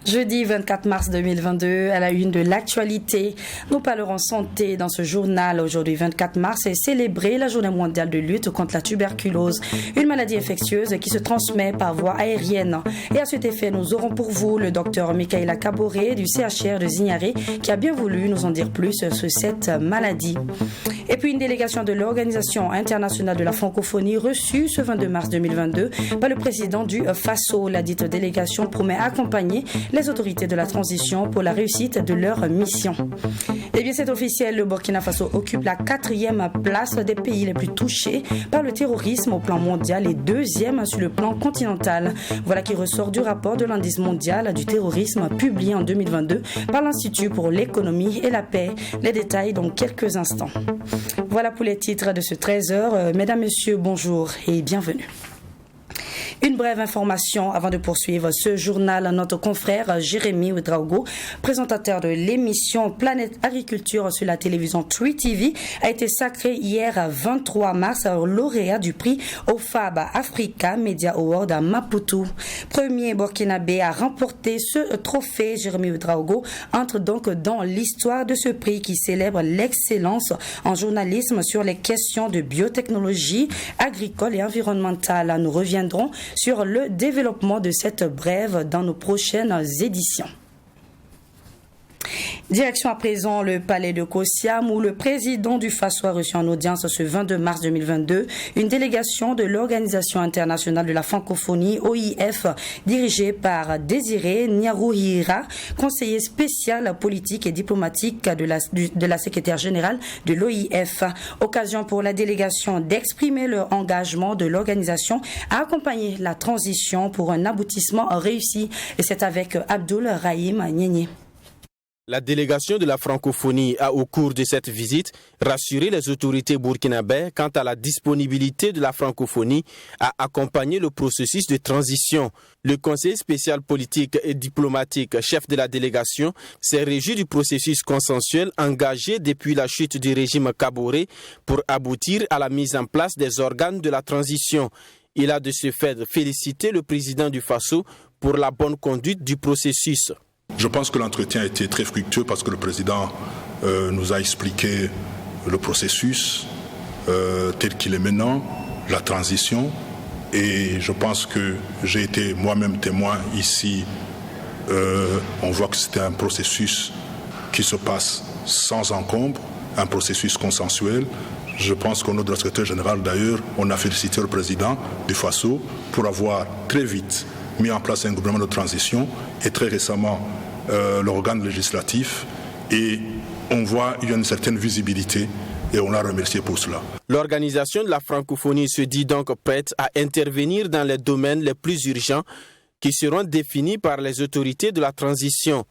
Jeudi 24 mars 2022, à la une de l'actualité, nous parlerons santé dans ce journal. Aujourd'hui 24 mars est célébrée la journée mondiale de lutte contre la tuberculose, une maladie infectieuse qui se transmet par voie aérienne. Et à cet effet, nous aurons pour vous le docteur Michaela Kaboré du CHR de Zignaré qui a bien voulu nous en dire plus sur cette maladie. Et puis une délégation de l'Organisation internationale de la francophonie reçue ce 22 mars 2022 par le président du FASO. La dite délégation promet accompagner les autorités de la transition pour la réussite de leur mission. Et bien c'est officiel, le Burkina Faso occupe la 4e place des pays les plus touchés par le terrorisme au plan mondial et 2e sur le plan continental. Voilà qui ressort du rapport de l'indice mondial du terrorisme publié en 2022 par l'Institut pour l'économie et la paix. Les détails dans quelques instants. Voilà pour les titres de ce 13h. Mesdames, Messieurs, bonjour et bienvenue. Une brève information avant de poursuivre ce journal. Notre confrère Jérémy Ouedraogo, présentateur de l'émission Planète Agriculture sur la télévision 3TV, a été sacré hier 23 mars lauréat du prix OFAB Africa Media Award à Maputo. Premier burkinabé à remporter ce trophée, Jérémy Ouedraogo entre donc dans l'histoire de ce prix qui célèbre l'excellence en journalisme sur les questions de biotechnologie, agricole et environnementale. Nous reviendrons sur le développement de cette brève dans nos prochaines éditions. Direction à présent le palais de Kossiam où le président du FASO a reçu en audience ce 22 mars 2022 une délégation de l'Organisation internationale de la francophonie OIF dirigée par Désiré Niarouhira, conseiller spécial politique et diplomatique de la secrétaire générale de l'OIF. Occasion pour la délégation d'exprimer leur engagement de l'organisation à accompagner la transition pour un aboutissement réussi. Et c'est avec Abdoul Rahim Nyenye. La délégation de la francophonie a, au cours de cette visite, rassuré les autorités burkinabées quant à la disponibilité de la francophonie à accompagner le processus de transition. Le conseiller spécial politique et diplomatique, chef de la délégation, s'est réjoui du processus consensuel engagé depuis la chute du régime Kaboré pour aboutir à la mise en place des organes de la transition. Il a de ce fait félicité le président du FASO pour la bonne conduite du processus. Je pense que l'entretien a été très fructueux parce que le président nous a expliqué le processus tel qu'il est maintenant, la transition. Et je pense que j'ai été moi-même témoin ici. On voit que c'était un processus qui se passe sans encombre, un processus consensuel. Je pense qu'au nom de la secrétaire générale d'ailleurs, on a félicité le président du FASO pour avoir très vite mis en place un gouvernement de transition et très récemment l'organe législatif, et on voit qu'il y a une certaine visibilité et on l'a remercié pour cela. L'organisation de la francophonie se dit donc prête à intervenir dans les domaines les plus urgents qui seront définis par les autorités de la transition.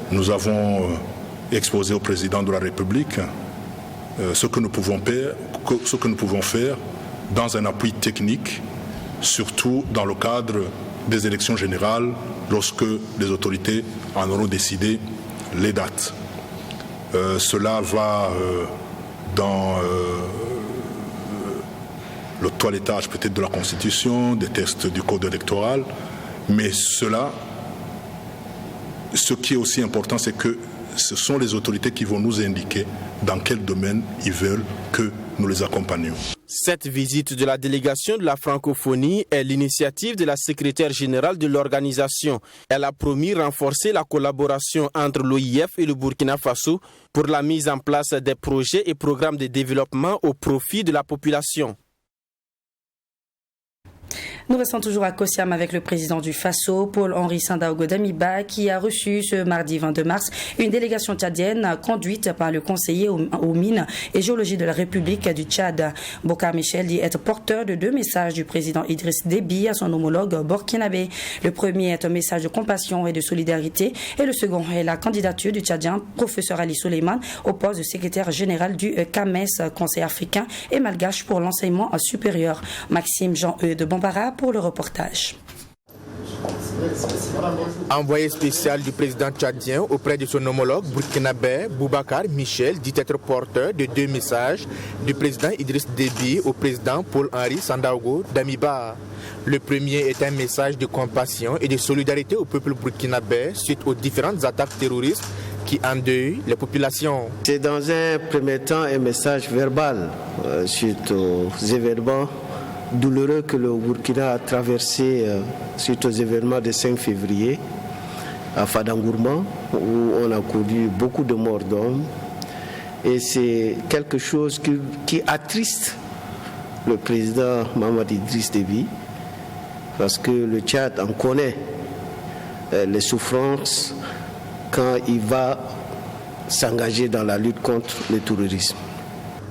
Nous avons exposé au président de la République ce que nous pouvons faire dans un appui technique, surtout dans le cadre des élections générales, lorsque les autorités en auront décidé les dates. Cela va dans le toilettage peut-être de la Constitution, des textes du Code électoral, mais ce qui est aussi important, c'est que ce sont les autorités qui vont nous indiquer dans quel domaine ils veulent que nous les accompagnions. Cette visite de la délégation de la francophonie est l'initiative de la secrétaire générale de l'organisation. Elle a promis renforcer la collaboration entre l'OIF et le Burkina Faso pour la mise en place des projets et programmes de développement au profit de la population. Nous restons toujours à Kosiam avec le président du Faso, Paul-Henri Sandaogo Damiba, qui a reçu ce mardi 22 mars une délégation tchadienne conduite par le conseiller aux mines et géologie de la République du Tchad. Bokar Michel dit être porteur de 2 messages du président Idriss Déby à son homologue burkinabé. Le premier est un message de compassion et de solidarité et le second est la candidature du Tchadien professeur Ali Souleyman au poste de secrétaire général du CAMES, Conseil africain et malgache pour l'enseignement supérieur. Maxime Jean-Eudes de Bambara pour le reportage. Envoyé spécial du président tchadien auprès de son homologue burkinabé, Boubacar Michel dit être porteur de 2 messages du président Idriss Déby au président Paul-Henri Sandaogo Damiba. Le premier est un message de compassion et de solidarité au peuple burkinabé suite aux différentes attaques terroristes qui endeuillent les populations. C'est dans un premier temps un message verbal suite aux événements douloureux que le Burkina a traversé suite aux événements du 5 février à Fadangourma, où on a connu beaucoup de morts d'hommes. Et c'est quelque chose qui attriste le président Mahamadou Idriss Déby, parce que le Tchad en connaît les souffrances quand il va s'engager dans la lutte contre le terrorisme.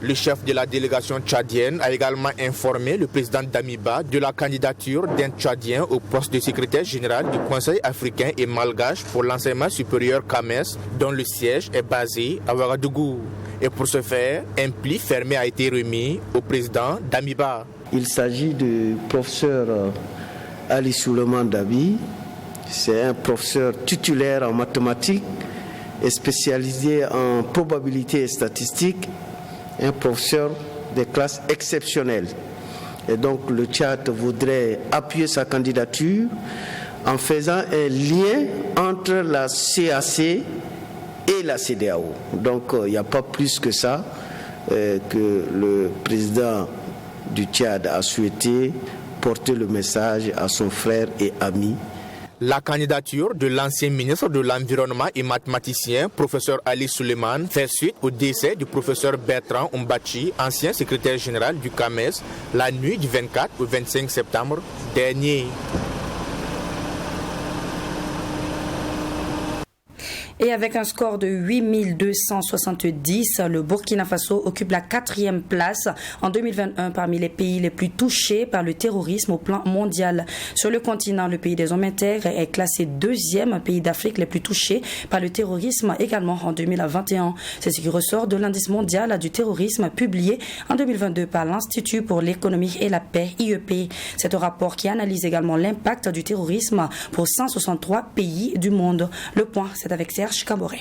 Le chef de la délégation tchadienne a également informé le président Damiba de la candidature d'un Tchadien au poste de secrétaire général du Conseil africain et malgache pour l'enseignement supérieur CAMES, dont le siège est basé à Ouagadougou. Et pour ce faire, un pli fermé a été remis au président Damiba. Il s'agit du professeur Ali Souleyman Dabi. C'est un professeur titulaire en mathématiques et spécialisé en probabilité et statistiques. Un professeur de classe exceptionnelle. Et donc le Tchad voudrait appuyer sa candidature en faisant un lien entre la CAC et la CEDEAO. Donc il n'y a pas plus que ça que le président du Tchad a souhaité porter le message à son frère et ami. La candidature de l'ancien ministre de l'Environnement et mathématicien, professeur Ali Souleyman, fait suite au décès du professeur Bertrand Umbachi, ancien secrétaire général du CAMES, la nuit du 24 au 25 septembre dernier. Et avec un score de 8270, le Burkina Faso occupe la 4e place en 2021 parmi les pays les plus touchés par le terrorisme au plan mondial. Sur le continent, le pays des hommes inter est classé 2e pays d'Afrique les plus touchés par le terrorisme également en 2021. C'est ce qui ressort de l'indice mondial du terrorisme publié en 2022 par l'Institut pour l'économie et la paix, IEP. C'est un rapport qui analyse également l'impact du terrorisme pour 163 pays du monde. Le point, c'est avec Serge Caboret.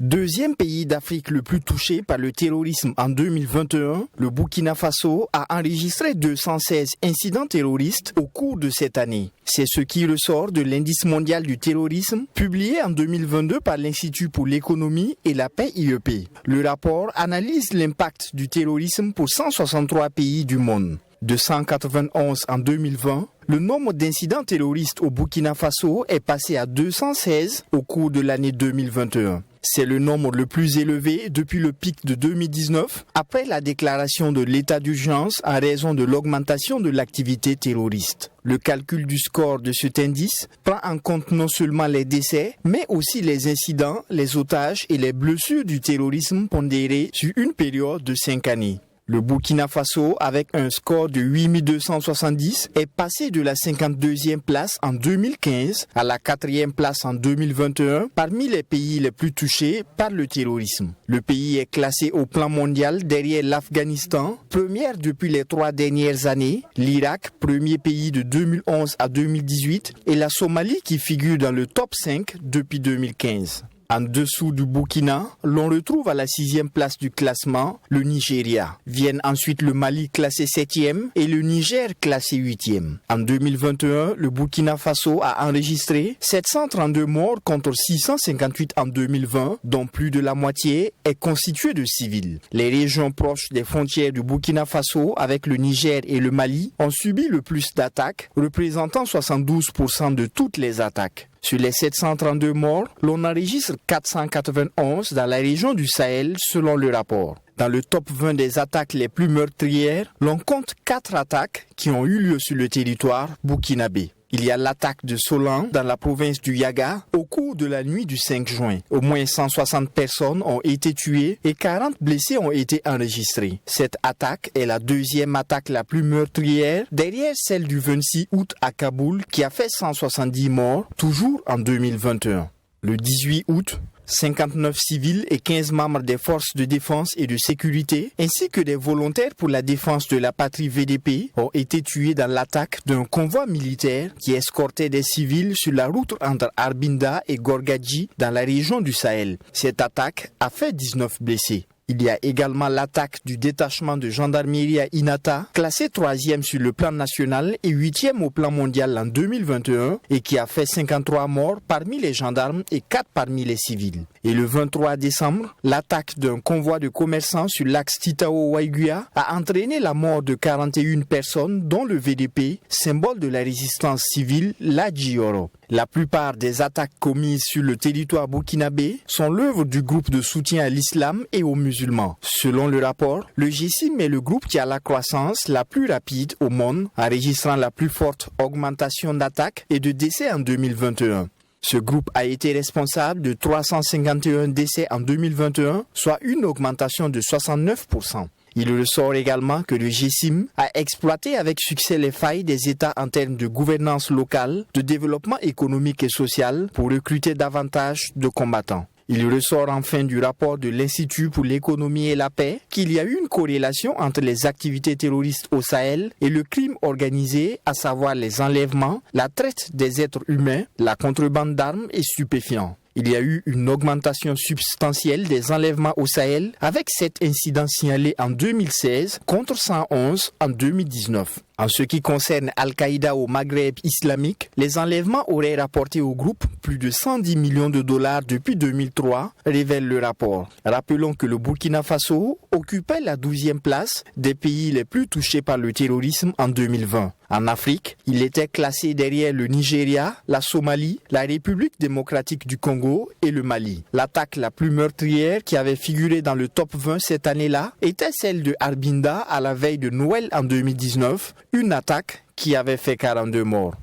2e pays d'Afrique le plus touché par le terrorisme en 2021, le Burkina Faso a enregistré 216 incidents terroristes au cours de cette année. C'est ce qui ressort de l'indice mondial du terrorisme publié en 2022 par l'Institut pour l'économie et la paix IEP. Le rapport analyse l'impact du terrorisme pour 163 pays du monde. De 191 en 2020, le nombre d'incidents terroristes au Burkina Faso est passé à 216 au cours de l'année 2021. C'est le nombre le plus élevé depuis le pic de 2019, après la déclaration de l'état d'urgence en raison de l'augmentation de l'activité terroriste. Le calcul du score de cet indice prend en compte non seulement les décès, mais aussi les incidents, les otages et les blessures du terrorisme pondérés sur une période de 5 années. Le Burkina Faso, avec un score de 8270, est passé de la 52e place en 2015 à la 4e place en 2021 parmi les pays les plus touchés par le terrorisme. Le pays est classé au plan mondial derrière l'Afghanistan, première depuis les 3 dernières années, l'Irak, premier pays de 2011 à 2018, et la Somalie qui figure dans le top 5 depuis 2015. En dessous du Burkina, l'on retrouve à la 6e place du classement le Nigeria. Viennent ensuite le Mali classé 7e et le Niger classé 8e. En 2021, le Burkina Faso a enregistré 732 morts contre 658 en 2020, dont plus de la moitié est constituée de civils. Les régions proches des frontières du Burkina Faso avec le Niger et le Mali ont subi le plus d'attaques, représentant 72% de toutes les attaques. Sur les 732 morts, l'on enregistre 491 dans la région du Sahel selon le rapport. Dans le top 20 des attaques les plus meurtrières, l'on compte 4 attaques qui ont eu lieu sur le territoire burkinabé. Il y a l'attaque de Solan dans la province du Yaga au cours de la nuit du 5 juin. Au moins 160 personnes ont été tuées et 40 blessés ont été enregistrés. Cette attaque est la deuxième attaque la plus meurtrière derrière celle du 26 août à Kaboul qui a fait 170 morts, toujours en 2021. Le 18 août, 59 civils et 15 membres des forces de défense et de sécurité, ainsi que des volontaires pour la défense de la patrie VDP, ont été tués dans l'attaque d'un convoi militaire qui escortait des civils sur la route entre Arbinda et Gorgadji dans la région du Sahel. Cette attaque a fait 19 blessés. Il y a également l'attaque du détachement de gendarmerie à Inata, classé 3e sur le plan national et 8e au plan mondial en 2021 et qui a fait 53 morts parmi les gendarmes et 4 parmi les civils. Et le 23 décembre, l'attaque d'un convoi de commerçants sur l'axe Titao-Waiguia a entraîné la mort de 41 personnes dont le VDP, symbole de la résistance civile, l'Adjioro. La plupart des attaques commises sur le territoire burkinabé sont l'œuvre du groupe de soutien à l'islam et aux musulmans. Selon le rapport, le G5 est le groupe qui a la croissance la plus rapide au monde, enregistrant la plus forte augmentation d'attaques et de décès en 2021. Ce groupe a été responsable de 351 décès en 2021, soit une augmentation de 69%. Il ressort également que le G5 a exploité avec succès les failles des États en termes de gouvernance locale, de développement économique et social pour recruter davantage de combattants. Il ressort enfin du rapport de l'Institut pour l'économie et la paix qu'il y a eu une corrélation entre les activités terroristes au Sahel et le crime organisé, à savoir les enlèvements, la traite des êtres humains, la contrebande d'armes et stupéfiants. Il y a eu une augmentation substantielle des enlèvements au Sahel avec 7 incidents signalés en 2016 contre 111 en 2019. En ce qui concerne Al-Qaïda au Maghreb islamique, les enlèvements auraient rapporté au groupe plus de 110 millions de dollars depuis 2003, révèle le rapport. Rappelons que le Burkina Faso occupait la 12e place des pays les plus touchés par le terrorisme en 2020. En Afrique, il était classé derrière le Nigeria, la Somalie, la République démocratique du Congo et le Mali. L'attaque la plus meurtrière qui avait figuré dans le top 20 cette année-là était celle de Arbinda à la veille de Noël en 2019, une attaque qui avait fait 42 morts.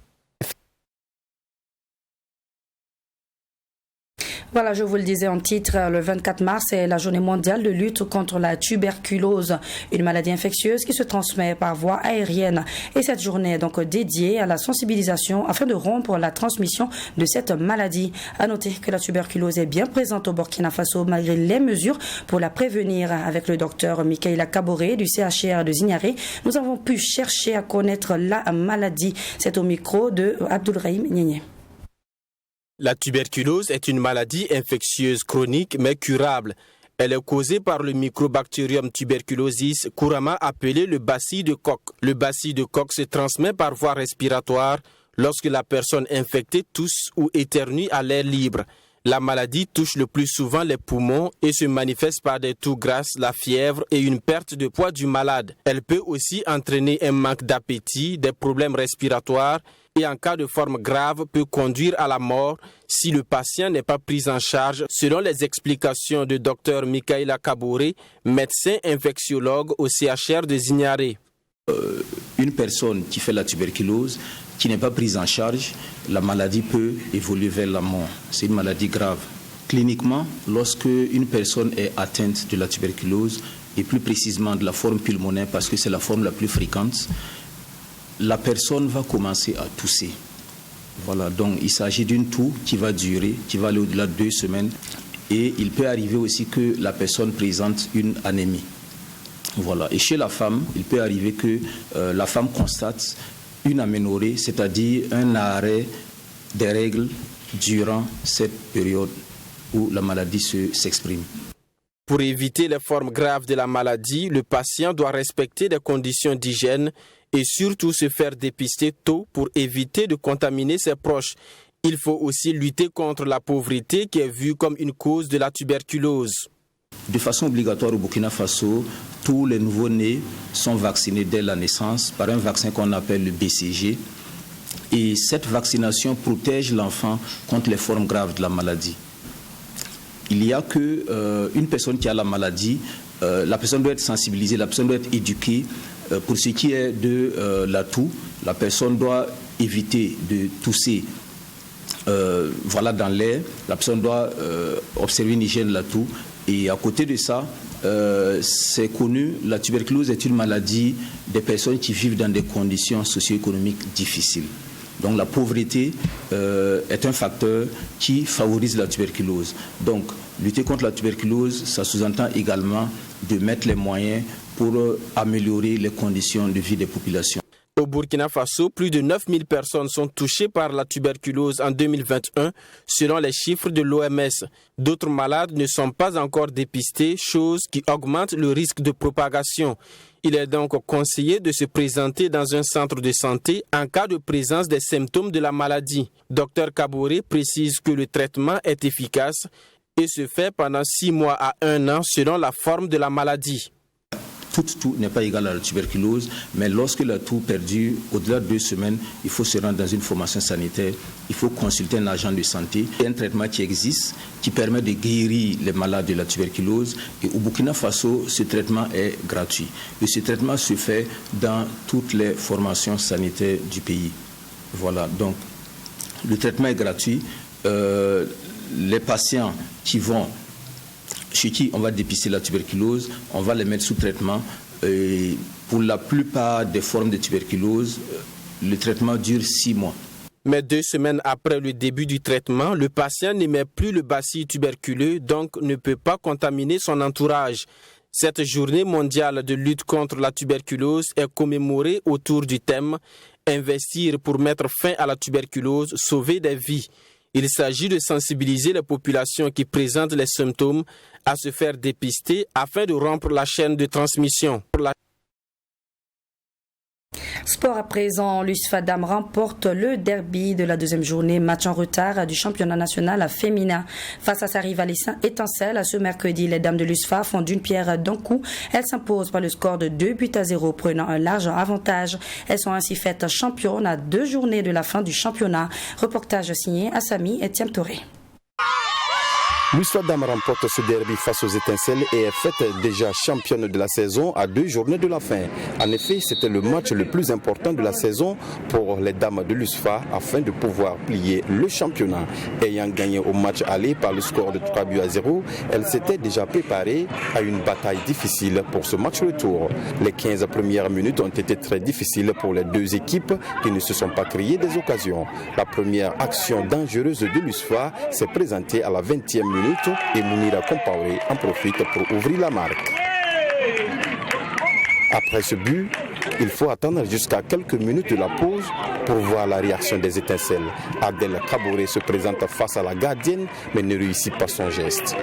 Voilà, je vous le disais en titre, le 24 mars est la journée mondiale de lutte contre la tuberculose, une maladie infectieuse qui se transmet par voie aérienne. Et cette journée est donc dédiée à la sensibilisation afin de rompre la transmission de cette maladie. À noter que la tuberculose est bien présente au Burkina Faso malgré les mesures pour la prévenir. Avec le docteur Mikaïla Kaboré du CHR de Zignaré, nous avons pu chercher à connaître la maladie. C'est au micro de Abdoulrahim Niénié. La tuberculose est une maladie infectieuse chronique mais curable. Elle est causée par le Mycobacterium tuberculosis, couramment appelé le bacille de Koch. Le bacille de Koch se transmet par voie respiratoire lorsque la personne infectée tousse ou éternue à l'air libre. La maladie touche le plus souvent les poumons et se manifeste par des toux grasses, la fièvre et une perte de poids du malade. Elle peut aussi entraîner un manque d'appétit, des problèmes respiratoires et en cas de forme grave peut conduire à la mort si le patient n'est pas pris en charge, selon les explications de Dr Mikaïla Kaboré, médecin infectiologue au CHR de Zignaré. Une personne qui fait la tuberculose, qui n'est pas prise en charge, la maladie peut évoluer vers la mort. C'est une maladie grave. Cliniquement, lorsque une personne est atteinte de la tuberculose, et plus précisément de la forme pulmonaire, parce que c'est la forme la plus fréquente, la personne va commencer à tousser. Voilà, donc il s'agit d'une toux qui va durer, qui va aller au-delà de 2 semaines. Et il peut arriver aussi que la personne présente une anémie. Voilà. Et chez la femme, il peut arriver que la femme constate une aménorrhée, c'est-à-dire un arrêt des règles durant cette période où la maladie s'exprime. Pour éviter les formes graves de la maladie, le patient doit respecter des conditions d'hygiène et surtout se faire dépister tôt pour éviter de contaminer ses proches. Il faut aussi lutter contre la pauvreté qui est vue comme une cause de la tuberculose. De façon obligatoire au Burkina Faso, tous les nouveau-nés sont vaccinés dès la naissance par un vaccin qu'on appelle le BCG. Et cette vaccination protège l'enfant contre les formes graves de la maladie. Il y a qu'une personne qui a la maladie la personne doit être sensibilisée, la personne doit être éduquée. Pour ce qui est de la toux, la personne doit éviter de tousser dans l'air. La personne doit observer une hygiène de la toux. Et à côté de ça, c'est connu, la tuberculose est une maladie des personnes qui vivent dans des conditions socio-économiques difficiles. Donc la pauvreté est un facteur qui favorise la tuberculose. Donc lutter contre la tuberculose, ça sous-entend également de mettre les moyens pour améliorer les conditions de vie des populations. Au Burkina Faso, plus de 9000 personnes sont touchées par la tuberculose en 2021, selon les chiffres de l'OMS. D'autres malades ne sont pas encore dépistés, chose qui augmente le risque de propagation. Il est donc conseillé de se présenter dans un centre de santé en cas de présence des symptômes de la maladie. Dr Kaboré précise que le traitement est efficace et se fait pendant 6 mois à 1 an selon la forme de la maladie. Toute toux n'est pas égale à la tuberculose, mais lorsque la toux perdure au-delà de 2 semaines, il faut se rendre dans une formation sanitaire, il faut consulter un agent de santé. Il y a un traitement qui existe, qui permet de guérir les malades de la tuberculose. Et au Burkina Faso, ce traitement est gratuit. Et ce traitement se fait dans toutes les formations sanitaires du pays. Voilà, donc le traitement est gratuit. Les patients chez qui on va dépister la tuberculose, on va les mettre sous traitement. Et pour la plupart des formes de tuberculose, le traitement dure 6 mois. Mais 2 semaines après le début du traitement, le patient n'émet plus le bacille tuberculeux, donc ne peut pas contaminer son entourage. Cette journée mondiale de lutte contre la tuberculose est commémorée autour du thème « Investir pour mettre fin à la tuberculose, sauver des vies ». Il s'agit de sensibiliser les populations qui présentent les symptômes à se faire dépister afin de rompre la chaîne de transmission. Sport à présent, l'USFA Dames remporte le derby de la 2e journée, match en retard du championnat national féminin. Face à sa rivale Étincelle, ce mercredi, les dames de l'USFA font d'une pierre d'un coup. Elles s'imposent par le score de 2-0, prenant un large avantage. Elles sont ainsi faites championnes à 2 journées de la fin du championnat. Reportage signé Assami et Etienne Touré. L'USFA Dames remporte ce derby face aux Étincelles et est faite déjà championne de la saison à 2 journées de la fin. En effet, c'était le match le plus important de la saison pour les dames de l'USFA afin de pouvoir plier le championnat. Ayant gagné au match aller par le score de 3-0, elles s'étaient déjà préparées à une bataille difficile pour ce match retour. Les 15 premières minutes ont été très difficiles pour les 2 équipes qui ne se sont pas créées des occasions. La première action dangereuse de l'USFA s'est présentée à la 20e minute et Mounira Compaoré en profite pour ouvrir la marque. Après ce but, il faut attendre jusqu'à quelques minutes de la pause pour voir la réaction des Étincelles. Adèle Kaboré se présente face à la gardienne mais ne réussit pas son geste.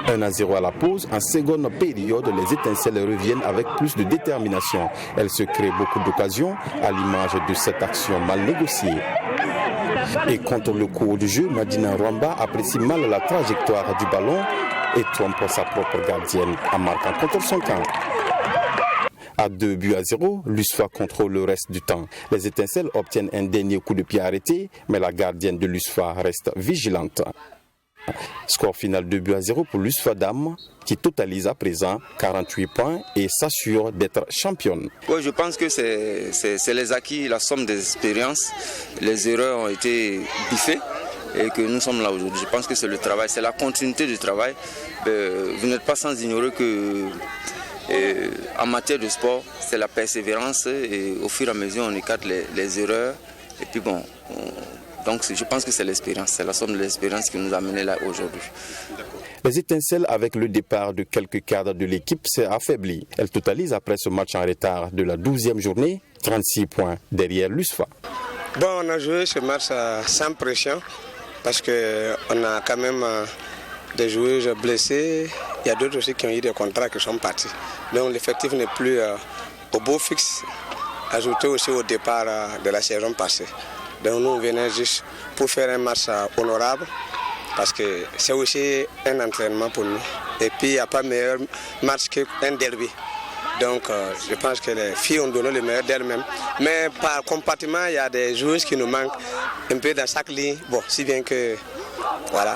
1-0 à la pause. En seconde période, les Étincelles reviennent avec plus de détermination. Elles se créent beaucoup d'occasions à l'image de cette action mal négociée. Et contre le cours du jeu, Madina Rwamba apprécie mal la trajectoire du ballon et trompe sa propre gardienne en marquant contre son camp. À 2-0, l'USFA contrôle le reste du temps. Les Étincelles obtiennent un dernier coup de pied arrêté, mais la gardienne de l'USFA reste vigilante. Score final 2-0 pour l'USFA Dames qui totalise à présent 48 points et s'assure d'être championne. Oui, je pense que c'est les acquis, la somme des expériences. Les erreurs ont été biffées et que nous sommes là aujourd'hui. Je pense que c'est le travail, c'est la continuité du travail. Vous n'êtes pas sans ignorer que en matière de sport, c'est la persévérance et au fur et à mesure on écarte les erreurs. Et puis bon, donc je pense que c'est l'expérience, c'est la somme de l'expérience qui nous a menés là aujourd'hui. Les Étincelles, avec le départ de quelques cadres de l'équipe, s'est affaiblie. Elle totalise après ce match en retard de la 12e journée, 36 points derrière l'USFA. Bon, on a joué ce match sans pression parce qu'on a quand même des joueurs blessés. Il y a d'autres aussi qui ont eu des contrats qui sont partis. Donc l'effectif n'est plus au beau fixe, ajouté aussi au départ de la saison passée. Donc nous venons juste pour faire un match honorable parce que c'est aussi un entraînement pour nous. Et puis il n'y a pas meilleur match qu'un derby. Donc je pense que les filles ont donné le meilleur d'elles-mêmes. Mais par compartiment, il y a des joueurs qui nous manquent un peu dans chaque ligne. Bon, si bien que voilà.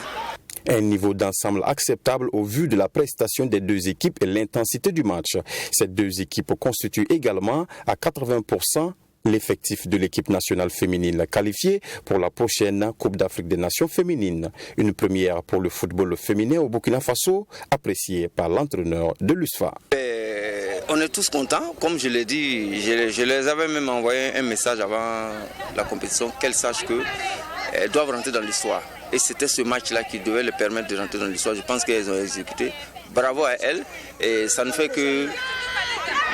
Un niveau d'ensemble acceptable au vu de la prestation des deux équipes et l'intensité du match. Ces deux équipes constituent également à 80% l'effectif de l'équipe nationale féminine qualifiée pour la prochaine Coupe d'Afrique des Nations féminines. Une première pour le football féminin au Burkina Faso, appréciée par l'entraîneur de l'USFA. On est tous contents, comme je l'ai dit, je les avais même envoyé un message avant la compétition, qu'elles sachent qu'elles doivent rentrer dans l'histoire. Et c'était ce match-là qui devait leur permettre de rentrer dans l'histoire. Je pense qu'elles ont exécuté. Bravo à elles. Et ça ne fait que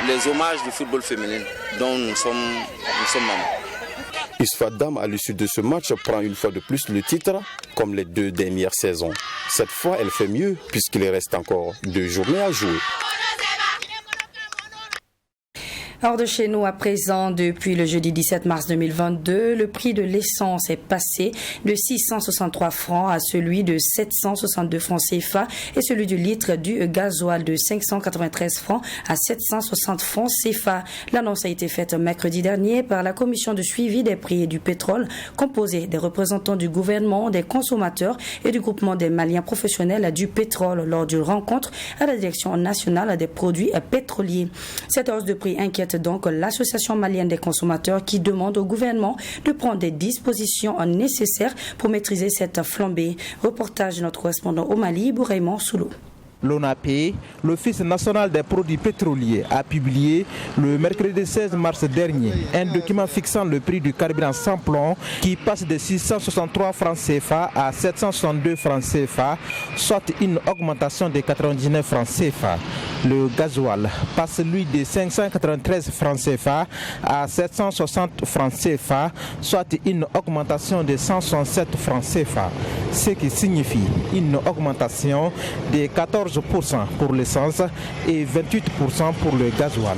les hommages du football féminin dont nous sommes membres. USFA Dame, à l'issue de ce match, prend une fois de plus le titre, comme les deux dernières saisons. Cette fois, elle fait mieux, puisqu'il reste encore 2 journées à jouer. Hors de chez nous à présent, depuis le jeudi 17 mars 2022, le prix de l'essence est passé de 663 francs à celui de 762 francs CFA et celui du litre du gasoil de 593 francs à 760 francs CFA. L'annonce a été faite mercredi dernier par la commission de suivi des prix du pétrole composée des représentants du gouvernement, des consommateurs et du groupement des Maliens professionnels du pétrole lors d'une rencontre à la direction nationale des produits pétroliers. Cette hausse de prix inquiète donc l'association malienne des consommateurs qui demande au gouvernement de prendre des dispositions nécessaires pour maîtriser cette flambée. Reportage de notre correspondant au Mali, Bouraïman Soulou. L'ONAPE, l'Office national des produits pétroliers, a publié le mercredi 16 mars dernier un document fixant le prix du carburant sans plomb qui passe de 663 francs CFA à 762 francs CFA, soit une augmentation de 99 francs CFA. Le gasoil passe lui de 593 francs CFA à 760 francs CFA, soit une augmentation de 167 francs CFA, ce qui signifie une augmentation de 14% pour l'essence et 28% pour le gasoil.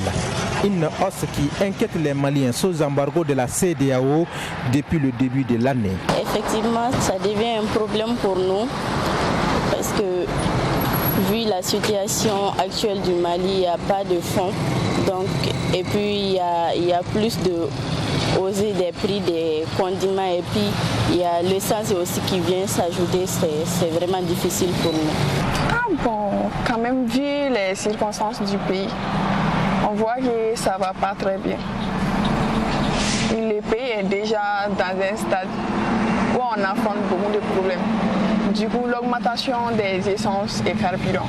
Une hausse qui inquiète les Maliens sous embargo de la CEDEAO depuis le début de l'année. Effectivement, ça devient un problème pour nous parce que vu la situation actuelle du Mali, il n'y a pas de fonds. Donc, et puis il y a plus de hausse des prix des condiments et puis il y a l'essence aussi qui vient s'ajouter. C'est vraiment difficile pour nous. Bon, quand même, vu les circonstances du pays, on voit que ça ne va pas très bien. Le pays est déjà dans un stade où on affronte beaucoup de problèmes. Du coup, l'augmentation des essences et carburants,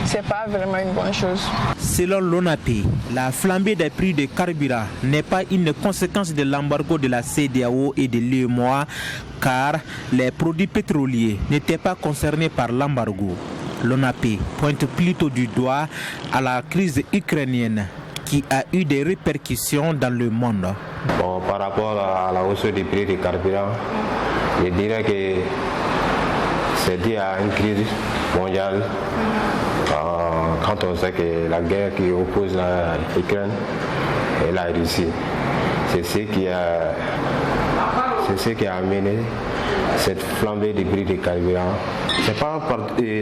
ce n'est pas vraiment une bonne chose. Selon l'ONAPE, la flambée des prix de carburant n'est pas une conséquence de l'embargo de la CEDEAO et de l'UEMOA, car les produits pétroliers n'étaient pas concernés par l'embargo. L'ONAPE pointe plutôt du doigt à la crise ukrainienne qui a eu des répercussions dans le monde. Bon, par rapport à la hausse des prix des carburants, je dirais que c'est dû à une crise mondiale. Quand on sait que la guerre qui oppose l'Ukraine et la Russie, c'est ce qui a amené cette flambée des prix des carburants. Ce n'est pas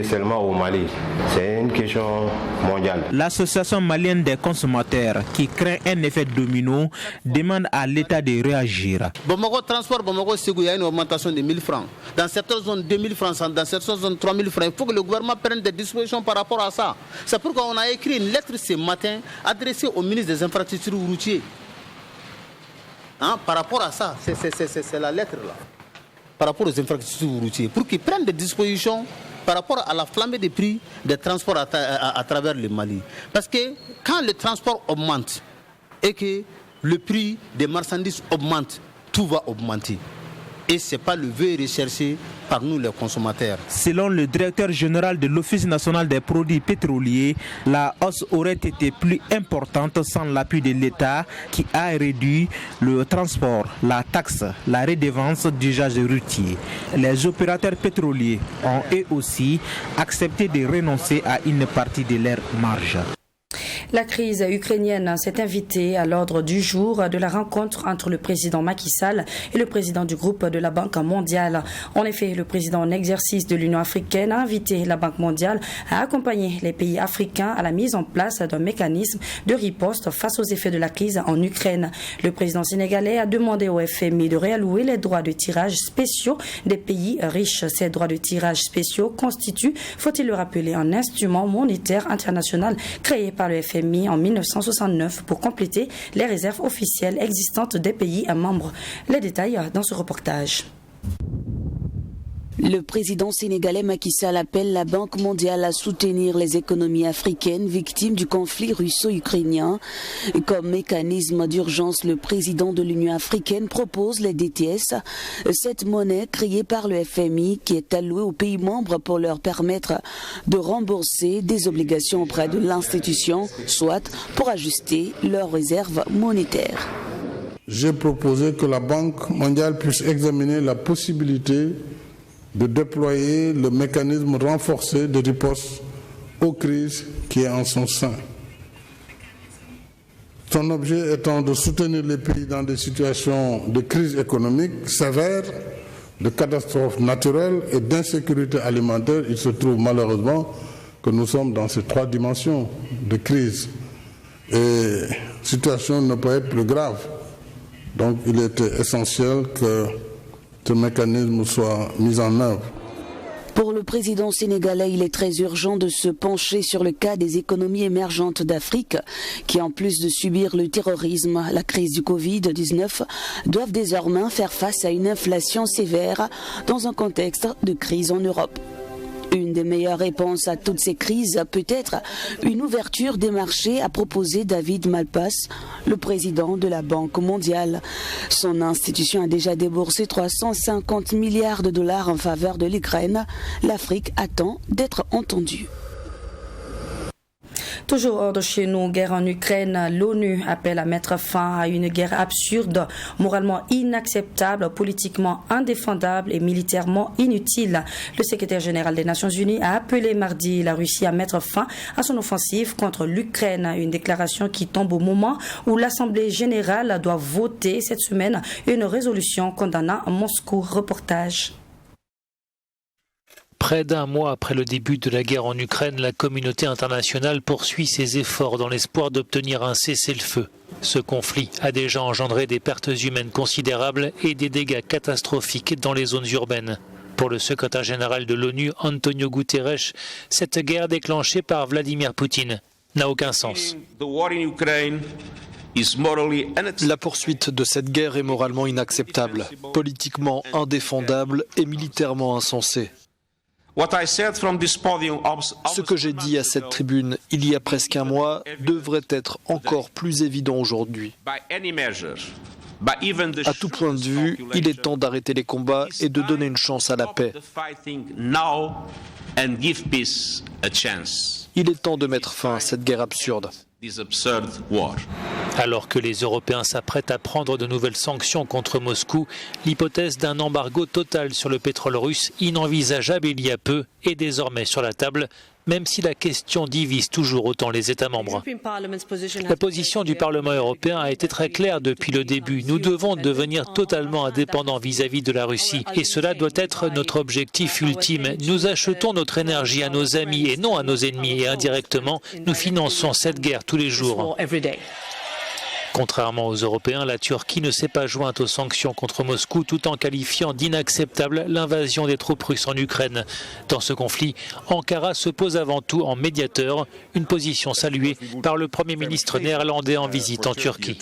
seulement au Mali, c'est une question mondiale. L'association malienne des consommateurs, qui craint un effet domino, demande à l'État de réagir. Bamako Transport, Bamako Ségou, il y a une augmentation de 1000 francs. Dans certaines zones, 2000 francs, dans certaines zones, 3000 francs. Il faut que le gouvernement prenne des dispositions par rapport à ça. C'est pourquoi on a écrit une lettre ce matin adressée au ministre des Infrastructures routières. Par rapport à ça, c'est la lettre là. Par rapport aux infrastructures routières, pour qu'ils prennent des dispositions par rapport à la flambée des prix des transports à travers le Mali. Parce que quand le transport augmente et que le prix des marchandises augmente, tout va augmenter. Et ce n'est pas le vœu recherché par nous les consommateurs. Selon le directeur général de l'Office national des produits pétroliers, la hausse aurait été plus importante sans l'appui de l'État qui a réduit le transport, la taxe, la redevance d'usage routier. Les opérateurs pétroliers ont eux aussi accepté de renoncer à une partie de leur marge. La crise ukrainienne s'est invitée à l'ordre du jour de la rencontre entre le président Macky Sall et le président du groupe de la Banque mondiale. En effet, le président en exercice de l'Union africaine a invité la Banque mondiale à accompagner les pays africains à la mise en place d'un mécanisme de riposte face aux effets de la crise en Ukraine. Le président sénégalais a demandé au FMI de réallouer les droits de tirage spéciaux des pays riches. Ces droits de tirage spéciaux constituent, faut-il le rappeler, un instrument monétaire international créé par le FMI en 1969 pour compléter les réserves officielles existantes des pays membres. Les détails dans ce reportage. Le président sénégalais Macky Sall appelle la Banque mondiale à soutenir les économies africaines victimes du conflit russo-ukrainien. Comme mécanisme d'urgence, le président de l'Union africaine propose les DTS, cette monnaie créée par le FMI qui est allouée aux pays membres pour leur permettre de rembourser des obligations auprès de l'institution, soit pour ajuster leurs réserves monétaires. J'ai proposé que la Banque mondiale puisse examiner la possibilité de déployer le mécanisme renforcé de riposte aux crises qui est en son sein. Son objet étant de soutenir les pays dans des situations de crise économique sévère, de catastrophes naturelles et d'insécurité alimentaire. Il se trouve malheureusement que nous sommes dans ces trois dimensions de crise. Et la situation ne peut être plus grave. Donc il était essentiel que ce mécanisme soit mis en œuvre. Pour le président sénégalais, il est très urgent de se pencher sur le cas des économies émergentes d'Afrique qui, en plus de subir le terrorisme, la crise du Covid-19, doivent désormais faire face à une inflation sévère dans un contexte de crise en Europe. Une des meilleures réponses à toutes ces crises peut être une ouverture des marchés, a proposé David Malpass, le président de la Banque mondiale. Son institution a déjà déboursé 350 milliards de dollars en faveur de l'Ukraine. L'Afrique attend d'être entendue. Toujours hors de chez nous, guerre en Ukraine, l'ONU appelle à mettre fin à une guerre absurde, moralement inacceptable, politiquement indéfendable et militairement inutile. Le secrétaire général des Nations Unies a appelé mardi la Russie à mettre fin à son offensive contre l'Ukraine. Une déclaration qui tombe au moment où l'Assemblée générale doit voter cette semaine une résolution condamnant Moscou. Reportage. Près d'un mois après le début de la guerre en Ukraine, la communauté internationale poursuit ses efforts dans l'espoir d'obtenir un cessez-le-feu. Ce conflit a déjà engendré des pertes humaines considérables et des dégâts catastrophiques dans les zones urbaines. Pour le secrétaire général de l'ONU, Antonio Guterres, cette guerre déclenchée par Vladimir Poutine n'a aucun sens. La poursuite de cette guerre est moralement inacceptable, politiquement indéfendable et militairement insensée. Ce que j'ai dit à cette tribune il y a presque un mois devrait être encore plus évident aujourd'hui. À tout point de vue, il est temps d'arrêter les combats et de donner une chance à la paix. Il est temps de mettre fin à cette guerre absurde. Alors que les Européens s'apprêtent à prendre de nouvelles sanctions contre Moscou, l'hypothèse d'un embargo total sur le pétrole russe, inenvisageable il y a peu, est désormais sur la table, même si la question divise toujours autant les États membres. La position du Parlement européen a été très claire depuis le début. Nous devons devenir totalement indépendants vis-à-vis de la Russie et cela doit être notre objectif ultime. Nous achetons notre énergie à nos amis et non à nos ennemis et indirectement, nous finançons cette guerre tous les jours. Contrairement aux Européens, la Turquie ne s'est pas jointe aux sanctions contre Moscou tout en qualifiant d'inacceptable l'invasion des troupes russes en Ukraine. Dans ce conflit, Ankara se pose avant tout en médiateur, une position saluée par le Premier ministre néerlandais en visite en Turquie.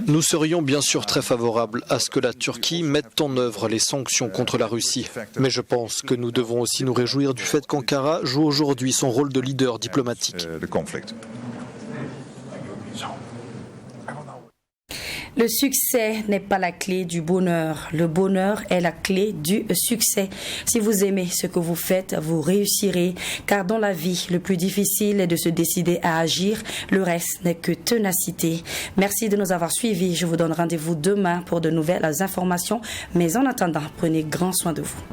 Nous serions bien sûr très favorables à ce que la Turquie mette en œuvre les sanctions contre la Russie. Mais je pense que nous devons aussi nous réjouir du fait qu'Ankara joue aujourd'hui son rôle de leader diplomatique. Le succès n'est pas la clé du bonheur. Le bonheur est la clé du succès. Si vous aimez ce que vous faites, vous réussirez. Car dans la vie, le plus difficile est de se décider à agir. Le reste n'est que ténacité. Merci de nous avoir suivis. Je vous donne rendez-vous demain pour de nouvelles informations. Mais en attendant, prenez grand soin de vous.